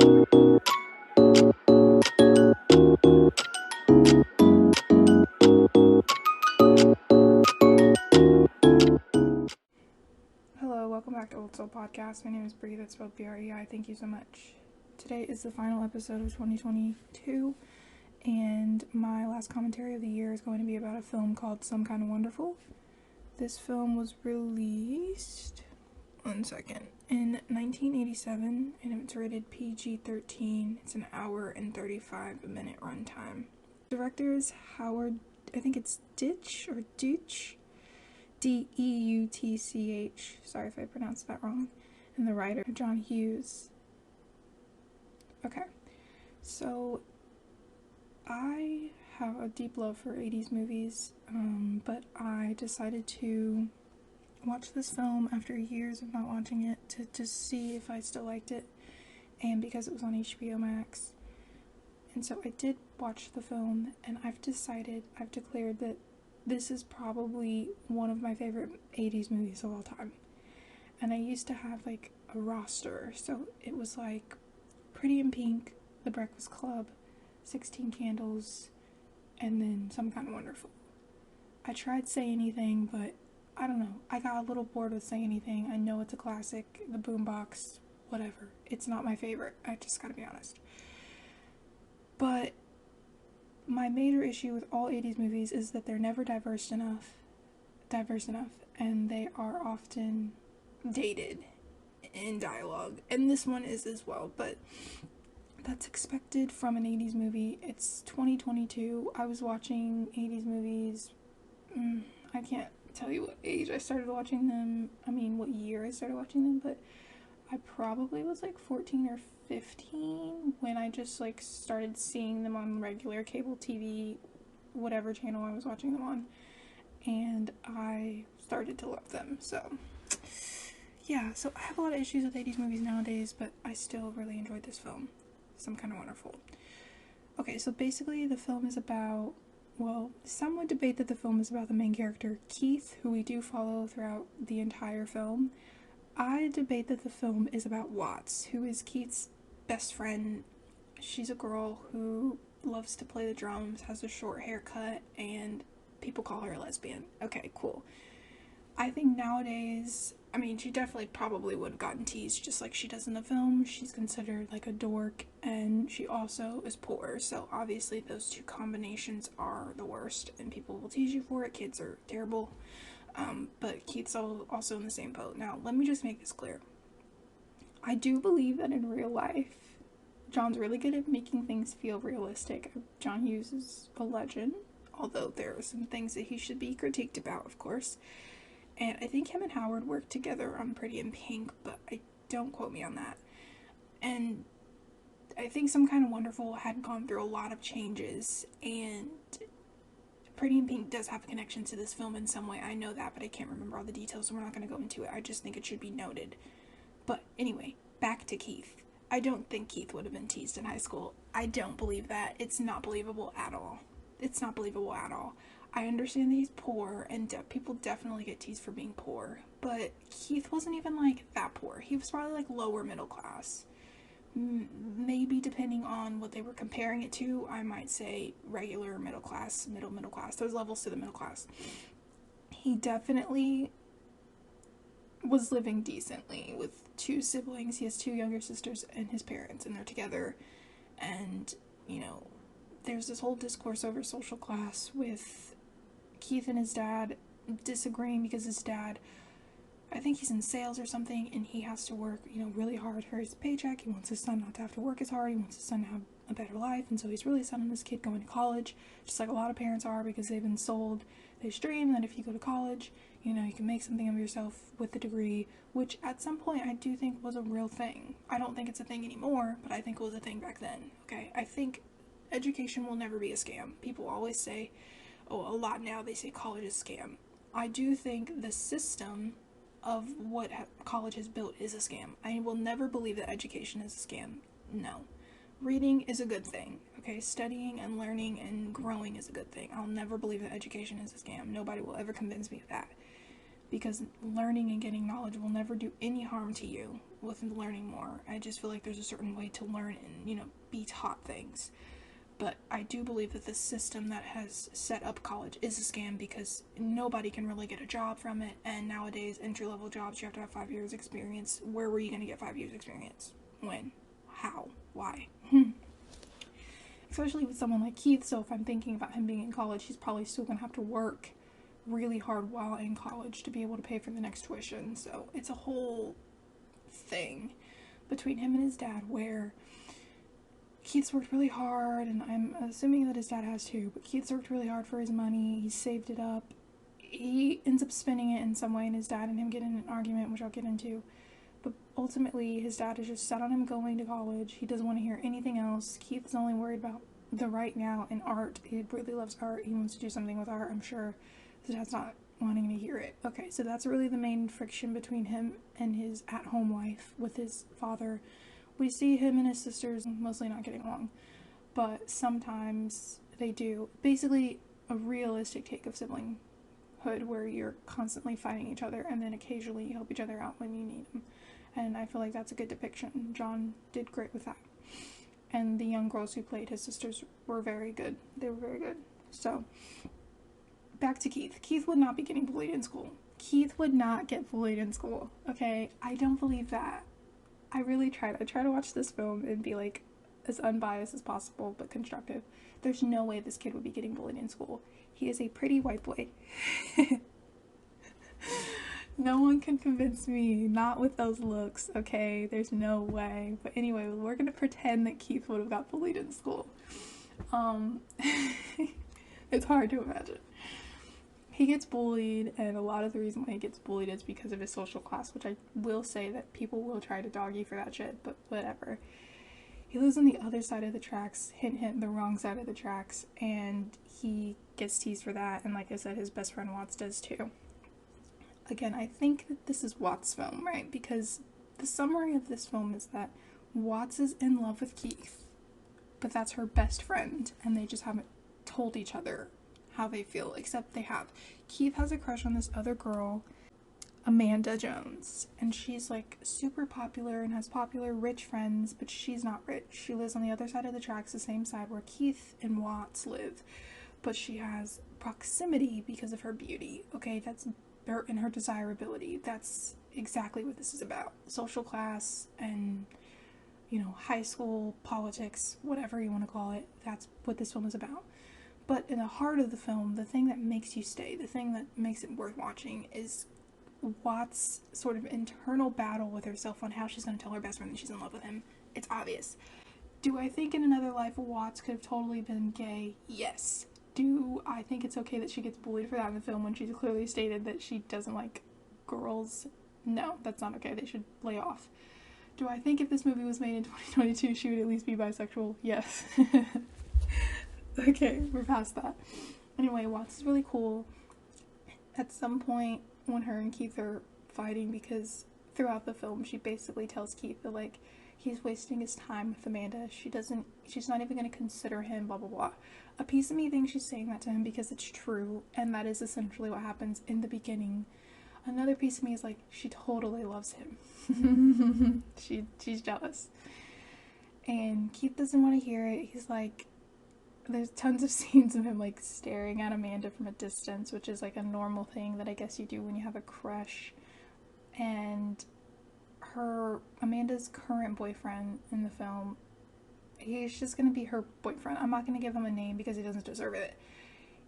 Hello, welcome back to Old Soul Podcast. My name is Bree, that's spelled B-R-E-I. Thank you so much. Today is the final episode of 2022, and my last commentary of the year is going to be about a film called Some Kind of Wonderful. This film was released, in 1987, and it's rated PG-13. It's an hour and 35-minute runtime. Director is Howard, I think it's Deutch or Deutch? Deutch, sorry if I pronounced that wrong, and the writer, John Hughes. Okay, so I have a deep love for 80s movies, but I decided to watch this film after years of not watching it to just see if I still liked it, and because it was on HBO Max. And so I did watch the film, and I've declared that this is probably one of my favorite 80s movies of all time. And I used to have like a roster, so it was like Pretty in Pink, The Breakfast Club, 16 Candles, and then Some Kind of Wonderful. I tried Say Anything, but I don't know, I got a little bored with Say Anything. I know it's a classic, The Boombox, whatever. It's not my favorite, I just gotta be honest. But my major issue with all 80s movies is that they're never diverse enough, and they are often dated in dialogue, and this one is as well, but that's expected from an 80s movie. It's 2022, I was watching 80s movies, I can't tell you what age I started watching them, what year I started watching them, but I probably was like 14 or 15 when I just like started seeing them on regular cable TV, whatever channel I was watching them on, and I started to love them. So yeah, so I have a lot of issues with 80s movies nowadays, but I still really enjoyed this film, Some Kind of Wonderful. Okay, so basically the film is about, well, some would debate that the film is about the main character, Keith, who we do follow throughout the entire film. I debate that the film is about Watts, who is Keith's best friend. She's a girl who loves to play the drums, has a short haircut, and people call her a lesbian. Okay, cool. I think nowadays, she definitely probably would have gotten teased just like she does in the film. She's considered like a dork, and she also is poor, so obviously those two combinations are the worst, and people will tease you for it. Kids are terrible. But Keith's also in the same boat. Now, let me just make this clear. I do believe that in real life, John's really good at making things feel realistic. John Hughes is a legend, although there are some things that he should be critiqued about, of course. And I think him and Howard worked together on Pretty in Pink, but don't quote me on that. And I think Some Kind of Wonderful had gone through a lot of changes, and Pretty in Pink does have a connection to this film in some way. I know that, but I can't remember all the details, so we're not going to go into it. I just think it should be noted. But anyway, back to Keith. I don't think Keith would have been teased in high school. I don't believe that. It's not believable at all. It's not believable at all. I understand that he's poor, and people definitely get teased for being poor, but Keith wasn't even like that poor. He was probably like lower middle class. Maybe depending on what they were comparing it to, I might say regular middle class, middle class. There's levels to the middle class. He definitely was living decently with two siblings. He has two younger sisters and his parents, and they're together. And, there's this whole discourse over social class with Keith and his dad disagreeing because his dad, I think he's in sales or something, and he has to work, really hard for his paycheck. He wants his son not to have to work as hard. He wants his son to have a better life, and so he's really sending this kid going to college, just like a lot of parents are, because they've been sold this dream that if you go to college, you can make something of yourself with the degree, which at some point I do think was a real thing. I don't think it's a thing anymore, but I think it was a thing back then, okay? I think education will never be a scam. People always say, a lot now, they say college is a scam. I do think the system of what college has built is a scam. I will never believe that education is a scam. No. Reading is a good thing, okay? Studying and learning and growing is a good thing. I'll never believe that education is a scam. Nobody will ever convince me of that. Because learning and getting knowledge will never do any harm to you. with learning more. I just feel like there's a certain way to learn and, you know, be taught things. But I do believe that the system that has set up college is a scam because nobody can really get a job from it. And nowadays, entry-level jobs, you have to have 5 years experience. Where were you going to get 5 years experience? When? How? Why? Especially with someone like Keith. So if I'm thinking about him being in college, he's probably still going to have to work really hard while in college to be able to pay for the next tuition. So it's a whole thing between him and his dad where Keith's worked really hard, and I'm assuming that his dad has too, but Keith's worked really hard for his money. He saved it up. He ends up spending it in some way, and his dad and him get in an argument, which I'll get into. But ultimately, his dad is just set on him going to college. He doesn't want to hear anything else. Keith's only worried about the right now and art. He really loves art. He wants to do something with art, I'm sure. His dad's not wanting to hear it. Okay, so that's really the main friction between him and his at-home life with his father. We see him and his sisters mostly not getting along, but sometimes they do. Basically, a realistic take of siblinghood where you're constantly fighting each other and then occasionally you help each other out when you need them. And I feel like that's a good depiction. John did great with that. And the young girls who played his sisters were very good. They were very good. So, back to Keith. Keith would not be getting bullied in school. Keith would not get bullied in school. Okay? I don't believe that. I really tried. I try to watch this film and be like as unbiased as possible, but constructive. There's no way this kid would be getting bullied in school. He is a pretty white boy. No one can convince me, not with those looks, okay? There's no way. But anyway, we're gonna pretend that Keith would have got bullied in school. It's hard to imagine. He gets bullied, and a lot of the reason why he gets bullied is because of his social class, which I will say that people will try to dog you for that shit, but whatever. He lives on the other side of the tracks, hint, the wrong side of the tracks, and he gets teased for that, and like I said, his best friend Watts does too. Again, I think that this is Watts' film, right? Because the summary of this film is that Watts is in love with Keith, but that's her best friend, and they just haven't told each other how they feel, except they have. Keith has a crush on this other girl, Amanda Jones, and she's like super popular and has popular rich friends, but she's not rich. She lives on the other side of the tracks, the same side where Keith and Watts live, but she has proximity because of her beauty. Okay, that's her and her desirability. That's exactly what this is about. Social class and, you know, high school politics, whatever you want to call it. That's what this film is about. But in the heart of the film, the thing that makes you stay, the thing that makes it worth watching is Watts' sort of internal battle with herself on how she's going to tell her best friend that she's in love with him. It's obvious. Do I think in another life Watts could have totally been gay? Yes. Do I think it's okay that she gets bullied for that in the film when she's clearly stated that she doesn't like girls? No, that's not okay. They should lay off. Do I think if this movie was made in 2022, she would at least be bisexual? Yes. Okay, we're past that. Anyway, Watts is really cool. At some point, when her and Keith are fighting, because throughout the film, she basically tells Keith that, like, he's wasting his time with Amanda. She's not even going to consider him, blah, blah, blah. A piece of me thinks she's saying that to him because it's true, and that is essentially what happens in the beginning. Another piece of me is like, she totally loves him. She's jealous. And Keith doesn't want to hear it. He's like, there's tons of scenes of him like staring at Amanda from a distance, which is like a normal thing that I guess you do when you have a crush. And Amanda's current boyfriend in the film, he's just gonna be her boyfriend. I'm not gonna give him a name because he doesn't deserve it.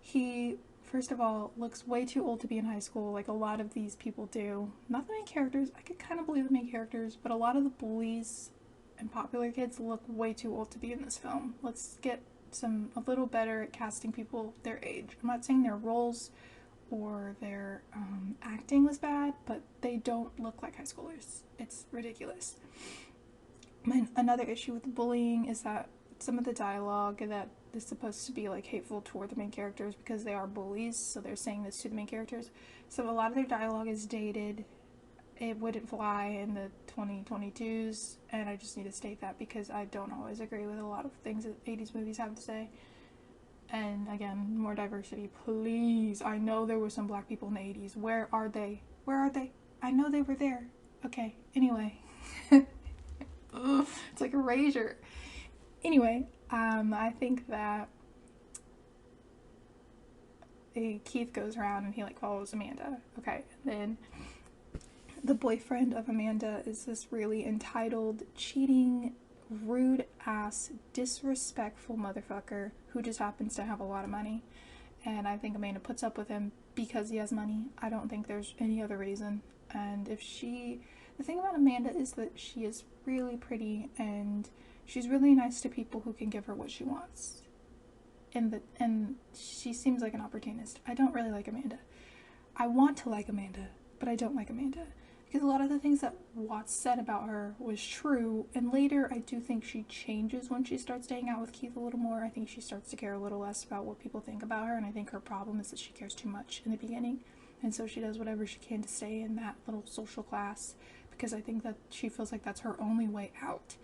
He, first of all, looks way too old to be in high school, like a lot of these people do. Not the main characters, I could kind of believe the main characters, but a lot of the bullies and popular kids look way too old to be in this film. Let's get a little better at casting people their age. I'm not saying their roles or their acting was bad, but they don't look like high schoolers. It's ridiculous. Another issue with the bullying is that some of the dialogue that is supposed to be like hateful toward the main characters because they are bullies, so they're saying this to the main characters. So a lot of their dialogue is dated. It wouldn't fly in the 2022s, and I just need to state that because I don't always agree with a lot of things that 80s movies have to say. And again, more diversity, please. I know there were some black people in the 80s. Where are they? Where are they? I know they were there. Okay, anyway. It's like a razor. Anyway, I think that Keith goes around and he like follows Amanda. Okay, and then the boyfriend of Amanda is this really entitled, cheating, rude ass, disrespectful motherfucker who just happens to have a lot of money. And I think Amanda puts up with him because he has money. I don't think there's any other reason. And the thing about Amanda is that she is really pretty and she's really nice to people who can give her what she wants. And she seems like an opportunist. I don't really like Amanda. I want to like Amanda, but I don't like Amanda. Because a lot of the things that Watts said about her was true, and later I do think she changes when she starts to hang out with Keith a little more. I think she starts to care a little less about what people think about her, and I think her problem is that she cares too much in the beginning, and so she does whatever she can to stay in that little social class, because I think that she feels like that's her only way out.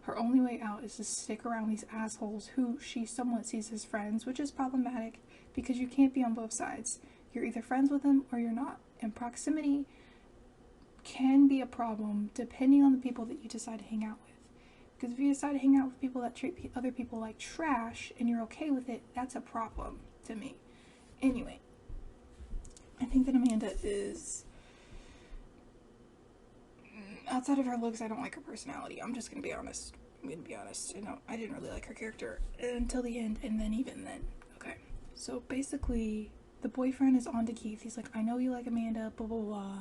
Her only way out is to stick around these assholes who she somewhat sees as friends, which is problematic, because you can't be on both sides. You're either friends with them or you're not, and proximity can be a problem depending on the people that you decide to hang out with. Because if you decide to hang out with people that treat other people like trash and you're okay with it, that's a problem to me. Anyway, I think that Amanda is, outside of her looks, I don't like her personality. I'm just gonna be honest. I didn't really like her character until the end, and then even then. Okay, so basically the boyfriend is on to Keith. He's like, I know you like Amanda, blah blah blah,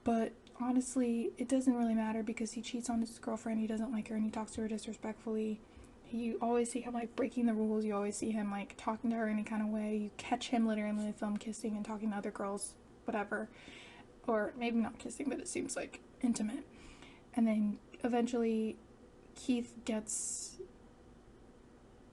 but honestly, it doesn't really matter because he cheats on his girlfriend, he doesn't like her, and he talks to her disrespectfully. You always see him, like, breaking the rules. You always see him, like, talking to her in any kind of way. You catch him literally in the film kissing and talking to other girls, whatever. Or maybe not kissing, but it seems, like, intimate. And then, eventually, Keith gets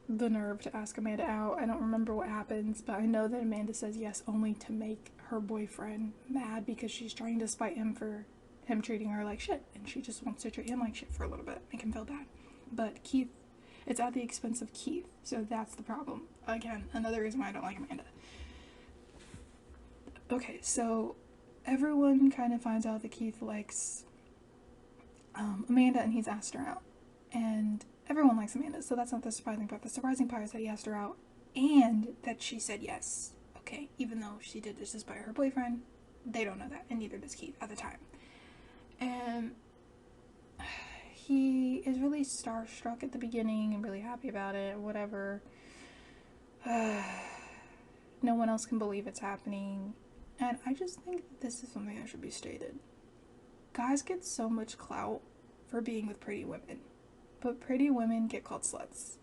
the nerve to ask Amanda out. I don't remember what happens, but I know that Amanda says yes only to make her boyfriend mad because she's trying to spite him for him treating her like shit, and she just wants to treat him like shit for a little bit, make him feel bad. But Keith, it's at the expense of Keith, so that's the problem. Again, another reason why I don't like Amanda. Okay, so everyone kind of finds out that Keith likes Amanda, and he's asked her out, and everyone likes Amanda, so that's not the surprising part. The surprising part is that he asked her out and that she said yes. Okay, even though she did this despite her boyfriend, they don't know that, and neither does Keith at the time. And he is really starstruck at the beginning and really happy about it, whatever. No one else can believe it's happening. And I just think this is something that should be stated. Guys get so much clout for being with pretty women, but pretty women get called sluts.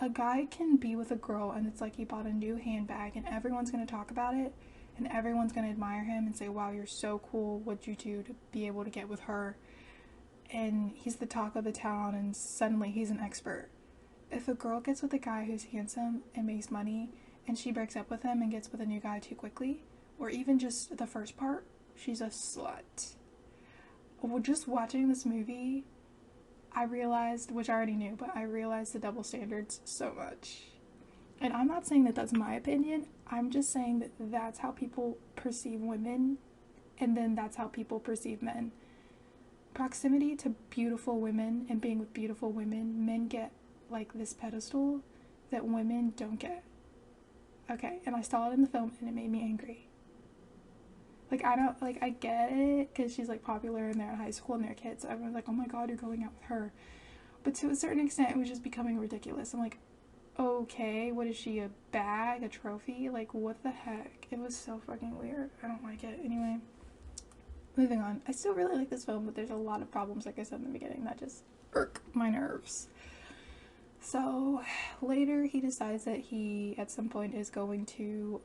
A guy can be with a girl and it's like he bought a new handbag and everyone's going to talk about it and everyone's going to admire him and say, wow, you're so cool, what'd you do to be able to get with her? And he's the talk of the town and suddenly he's an expert. If a girl gets with a guy who's handsome and makes money and she breaks up with him and gets with a new guy too quickly, or even just the first part, she's a slut. Well, just watching this movie, I realized, which I already knew, but I realized the double standards so much. And I'm not saying that that's my opinion. I'm just saying that that's how people perceive women, and then that's how people perceive men. Proximity to beautiful women and being with beautiful women, men get like this pedestal that women don't get. Okay, and I saw it in the film and it made me angry. Like, I get it, because she's, like, popular and they're in high school and they're kids, so everyone's like, oh my god, you're going out with her. But to a certain extent, it was just becoming ridiculous. I'm like, okay, what is she, a bag, a trophy? Like, what the heck? It was so fucking weird. I don't like it. Anyway, moving on. I still really like this film, but there's a lot of problems, like I said in the beginning, that just irk my nerves. So, later he decides that he, at some point, is going to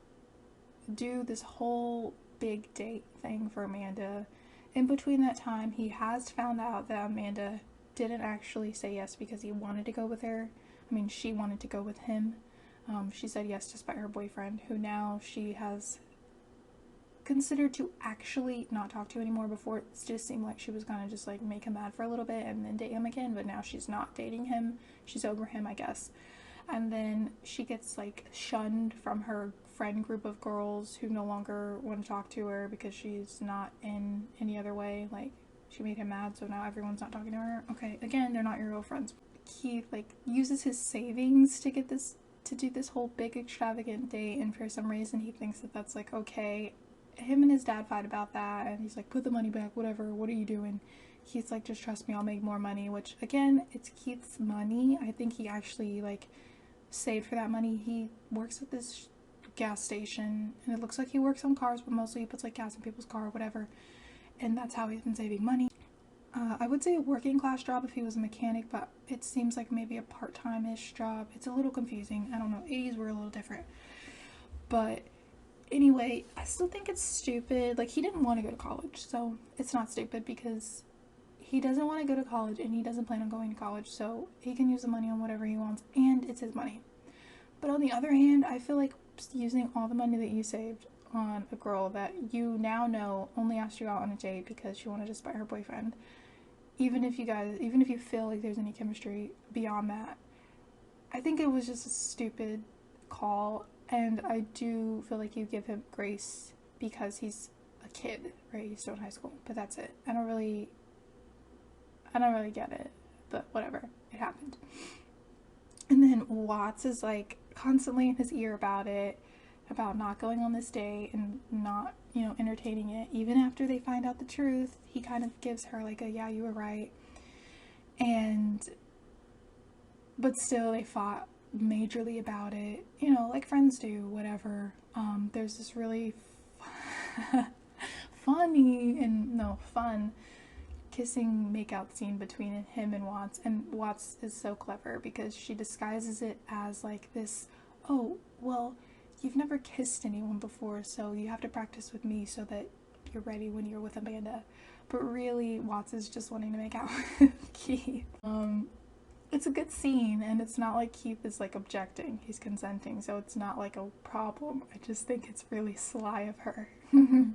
do this whole big date thing for Amanda. In between that time, he has found out that Amanda didn't actually say yes because he wanted to go with her. I mean, she wanted to go with him. She said yes despite her boyfriend, who now she has considered to actually not talk to anymore. Before, it just seemed like she was gonna just like make him mad for a little bit and then date him again, but now she's not dating him. She's over him, I guess. And then she gets like shunned from her friend group of girls who no longer want to talk to her because she's not in any other way. Like, she made him mad, so now everyone's not talking to her. Okay, again, they're not your real friends. Keith, like, uses his savings to get this, to do this whole big extravagant date, and for some reason he thinks that that's, like, okay. Him and his dad fight about that, and he's like, put the money back, whatever, what are you doing? Keith's like, just trust me, I'll make more money, which, again, it's Keith's money. I think he actually, like, saved for that money. He works at this gas station, and it looks like he works on cars, but mostly he puts, like, gas in people's car or whatever, and that's how he's been saving money. I would say a working class job if he was a mechanic, but it seems like maybe a part-time-ish job. It's a little confusing. I don't know. 80s were a little different. But anyway, I still think it's stupid. Like, he didn't want to go to college, so it's not stupid because he doesn't want to go to college and he doesn't plan on going to college, so he can use the money on whatever he wants, and it's his money. But on the other hand, I feel like using all the money that you saved on a girl that you now know only asked you out on a date because she wanted to spite her boyfriend, even if you feel like there's any chemistry beyond that, I think it was just a stupid call, and I do feel like you give him grace because he's a kid, right? He's still in high school, but that's it. I don't really get it, but whatever, it happened. And then Watts is like constantly in his ear about it, about not going on this date and not, entertaining it. Even after they find out the truth, he kind of gives her like a, yeah, you were right. But still they fought majorly about it, like friends do, whatever. There's this really fun kissing makeout scene between him and Watts, and Watts is so clever because she disguises it as like this, oh, well, you've never kissed anyone before, so you have to practice with me so that you're ready when you're with Amanda. But really, Watts is just wanting to make out with Keith. It's a good scene, and it's not like Keith is like objecting, he's consenting, so it's not like a problem. I just think it's really sly of her. And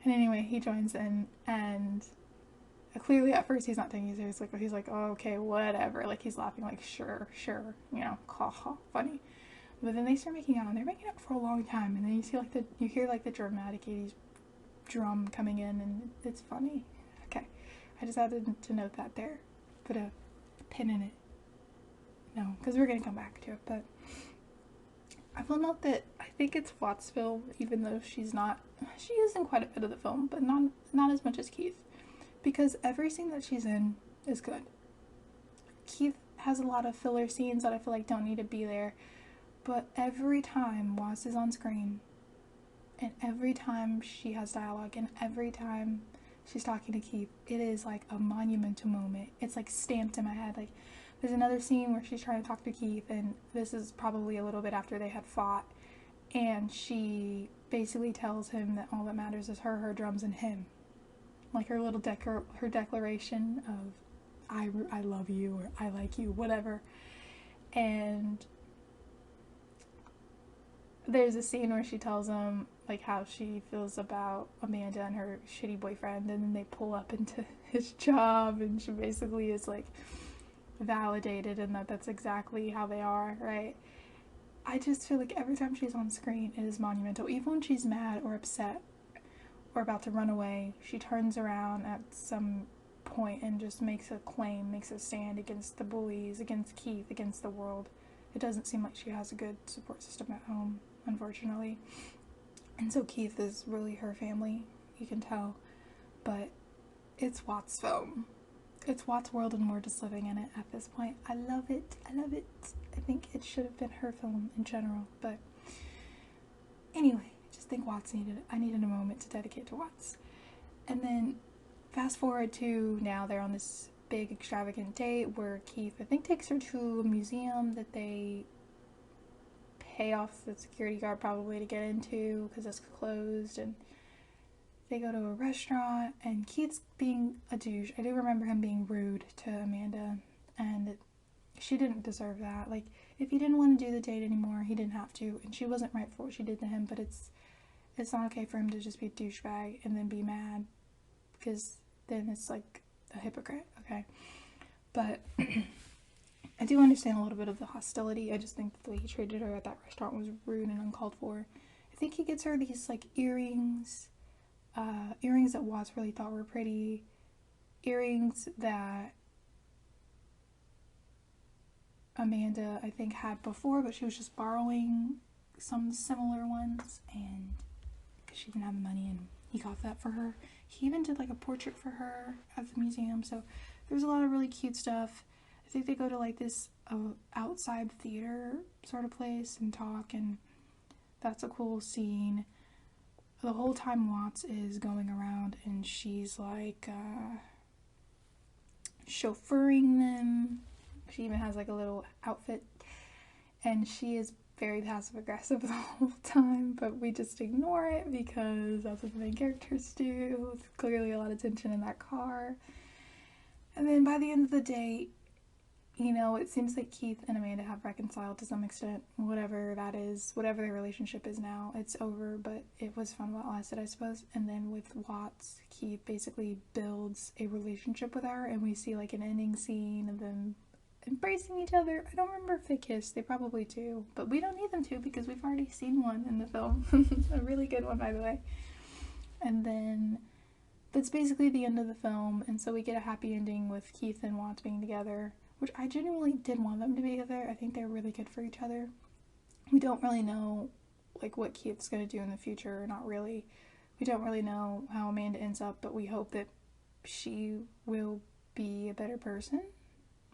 anyway, he joins in, and clearly at first he's not taking it seriously, but he's like, oh, okay, whatever, like he's laughing like, sure, ha ha, funny. But then they start making out, and they're making out for a long time, and then you hear the dramatic 80s drum coming in, and it's funny. Okay, I just had to note that there, put a pin in it. No, because we're gonna come back to it, but I will note that I think it's Wattsville, even though she is in quite a bit of the film, but not as much as Keith, because every scene that she's in is good. Keith has a lot of filler scenes that I feel like don't need to be there, but every time Watts is on screen, and every time she has dialogue, and every time she's talking to Keith, it is like a monumental moment. It's like stamped in my head. Like, there's another scene where she's trying to talk to Keith, and this is probably a little bit after they had fought, and she basically tells him that all that matters is her drums, and him. Like her little her declaration of I love you, or I like you, whatever. And there's a scene where she tells him like how she feels about Amanda and her shitty boyfriend, and then they pull up into his job, and she basically is like validated in that's exactly how they are, right? I just feel like every time she's on screen, it is monumental. Even when she's mad or upset or about to run away, she turns around at some point and just makes a stand against the bullies, against Keith, against the world. It doesn't seem like she has a good support system at home, unfortunately. And so Keith is really her family, you can tell. But it's Watts' film. It's Watts' world, and we're just living in it at this point. I love it. I think it should have been her film in general. But anyway, I just think I needed a moment to dedicate to Watts. And then fast forward to now they're on this big extravagant date where Keith, I think, takes her to a museum that they pay off the security guard probably to get into because it's closed, and they go to a restaurant, and Keith's being a douche. I do remember him being rude to Amanda, and she didn't deserve that. Like, if he didn't want to do the date anymore, he didn't have to, and she wasn't right for what she did to him, but it's not okay for him to just be a douchebag and then be mad, because then it's like a hypocrite, okay? But I do understand a little bit of the hostility. I just think that the way he treated her at that restaurant was rude and uncalled for. I think he gets her these like earrings that Watts really thought were pretty, earrings that Amanda I think had before, but she was just borrowing some similar ones, and because she didn't have the money, and he got that for her. He even did like a portrait for her at the museum, so there's a lot of really cute stuff. I think they go to like this outside theater sort of place and talk, and that's a cool scene. The whole time Watts is going around and she's like chauffeuring them. She even has like a little outfit, and she is very passive aggressive the whole time, but we just ignore it because that's what the main characters do. There's clearly a lot of tension in that car. And then by the end of the day, you know, it seems like Keith and Amanda have reconciled to some extent, whatever that is, whatever their relationship is now. It's over, but it was fun while it lasted, I suppose. And then with Watts, Keith basically builds a relationship with her, and we see like an ending scene of them embracing each other. I don't remember if they kissed. They probably do, but we don't need them to because we've already seen one in the film. A really good one, by the way. And then that's basically the end of the film, and so we get a happy ending with Keith and Watts being together, which I genuinely did want them to be together. I think they're really good for each other. We don't really know like what Keith's going to do in the future, not really. We don't really know how Amanda ends up, but we hope that she will be a better person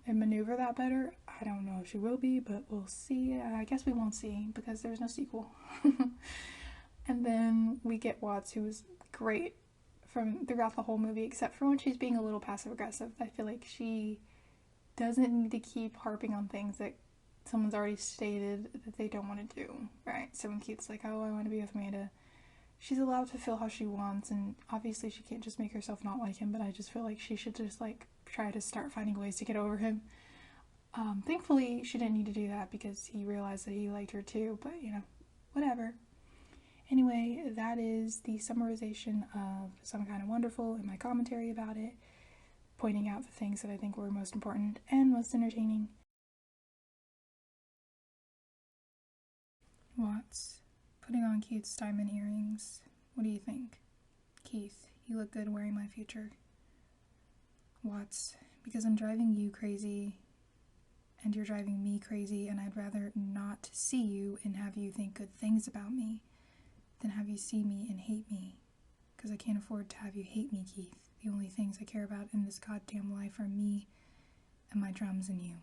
and maneuver that better. I don't know if she will be, but we'll see. I guess we won't see because there's no sequel. And then we get Watts, who is great from throughout the whole movie, except for when she's being a little passive aggressive. I feel like she doesn't need to keep harping on things that someone's already stated that they don't want to do, right? So when Keith's like, oh, I want to be with Amanda, she's allowed to feel how she wants, and obviously she can't just make herself not like him, but I just feel like she should just like try to start finding ways to get over him. Thankfully she didn't need to do that because he realized that he liked her too, but you know, whatever. Anyway, that is the summarization of Some Kind of Wonderful and my commentary about it, pointing out the things that I think were most important and most entertaining. Watts, putting on Keith's diamond earrings. What do you think? Keith, you look good wearing my future. Watts, because I'm driving you crazy and you're driving me crazy, and I'd rather not see you and have you think good things about me than have you see me and hate me, because I can't afford to have you hate me, Keith. The only things I care about in this goddamn life are me and my drums and you.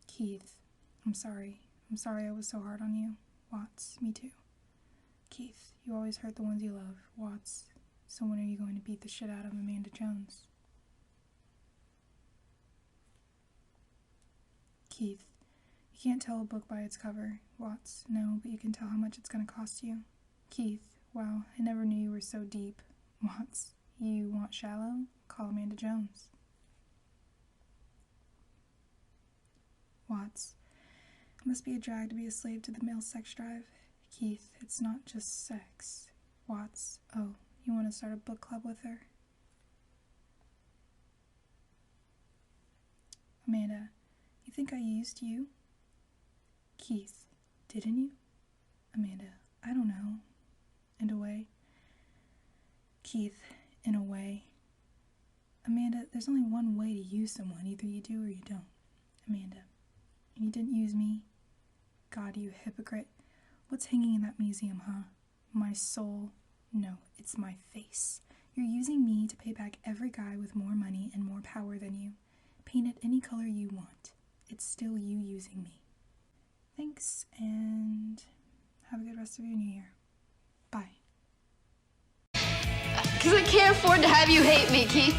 Keith, I'm sorry. I'm sorry I was so hard on you. Watts, me too. Keith, you always hurt the ones you love. Watts, so when are you going to beat the shit out of Amanda Jones? Keith, you can't tell a book by its cover. Watts, no, but you can tell how much it's going to cost you. Keith, wow, I never knew you were so deep. Watts, you want shallow? Call Amanda Jones. Watts, it must be a drag to be a slave to the male sex drive. Keith, it's not just sex. Watts, oh, you want to start a book club with her? Amanda, you think I used you? Keith, didn't you? Amanda, I don't know. In a way. Keith, in a way. Amanda, there's only one way to use someone. Either you do or you don't. Amanda, and you didn't use me? God, you hypocrite. What's hanging in that museum, huh? My soul? No, it's my face. You're using me to pay back every guy with more money and more power than you. Paint it any color you want. It's still you using me. Thanks, and have a good rest of your new year. Bye. Because I can't afford to have you hate me, Keith.